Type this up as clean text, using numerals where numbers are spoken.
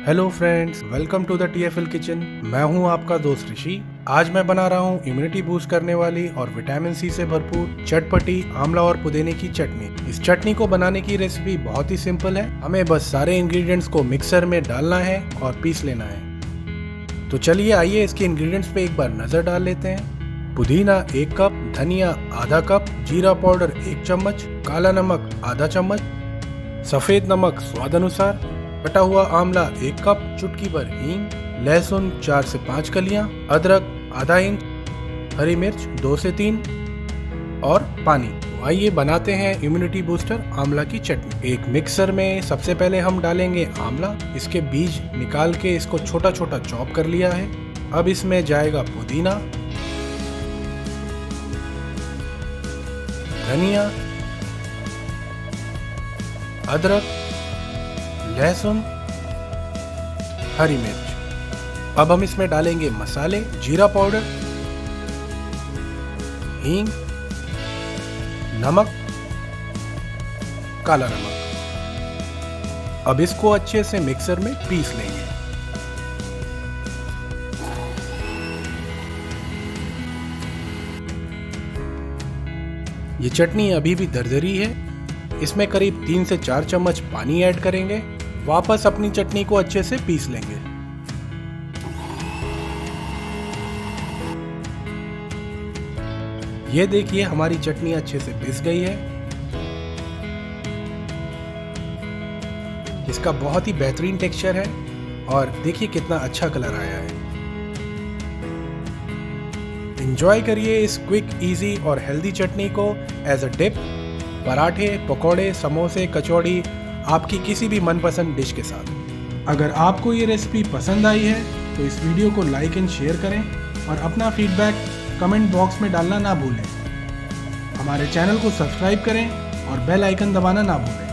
Hello friends, welcome to the TFL kitchen. मैं हूं आपका दोस्त ऋषि। आज मैं बना रहा हूं इम्यूनिटी बूस्ट करने वाली और विटामिन सी से भरपूर चटपटी आंवला और पुदीने की चटनी। इस चटनी को बनाने की रेसिपी बहुत ही सिंपल है। हमें बस सारे इंग्रेडिएंट्स को मिक्सर में डालना है और पीस लेना है। तो चलिए आइए इसके इंग्रेडिएंट्स पे एक बार नजर डाल लेते हैं। पुदीना 1 कप, धनिया आधा कप, जीरा पाउडर 1 चम्मच, काला नमक आधा चम्मच, सफेद नमक स्वाद अनुसार, कटा हुआ आंवला 1 कप, चुटकी भर हींग, लहसुन 4 से 5 कलियां, अदरक आधा इंच, हरी मिर्च 2 से 3 और पानी। तो आइए बनाते हैं इम्यूनिटी बूस्टर आंवला की चटनी। एक मिक्सर में सबसे पहले हम डालेंगे आंवला। इसके बीज निकाल के इसको छोटा छोटा चॉप कर लिया है। अब इसमें जाएगा पुदीना, धनिया, अदरक, लहसुन, हरी मिर्च। अब हम इसमें डालेंगे मसाले, जीरा पाउडर, हींग, नमक, काला नमक। अब इसको अच्छे से मिक्सर में पीस लेंगे। ये चटनी अभी भी दरदरी है। इसमें करीब 3 से 4 चम्मच पानी ऐड करेंगे। वापस अपनी चटनी को अच्छे से पीस लेंगे। ये देखिए हमारी चटनी अच्छे से पिस गई है। इसका बहुत ही बेहतरीन टेक्सचर है और देखिए कितना अच्छा कलर आया है। एंजॉय करिए इस क्विक, इजी और हेल्दी चटनी को एज अ डिप पराठे, पकोड़े, समोसे, कचौड़ी, आपकी किसी भी मनपसंद डिश के साथ। अगर आपको ये रेसिपी पसंद आई है तो इस वीडियो को लाइक एंड शेयर करें और अपना फीडबैक कमेंट बॉक्स में डालना ना भूलें। हमारे चैनल को सब्सक्राइब करें और बेल आइकन दबाना ना भूलें।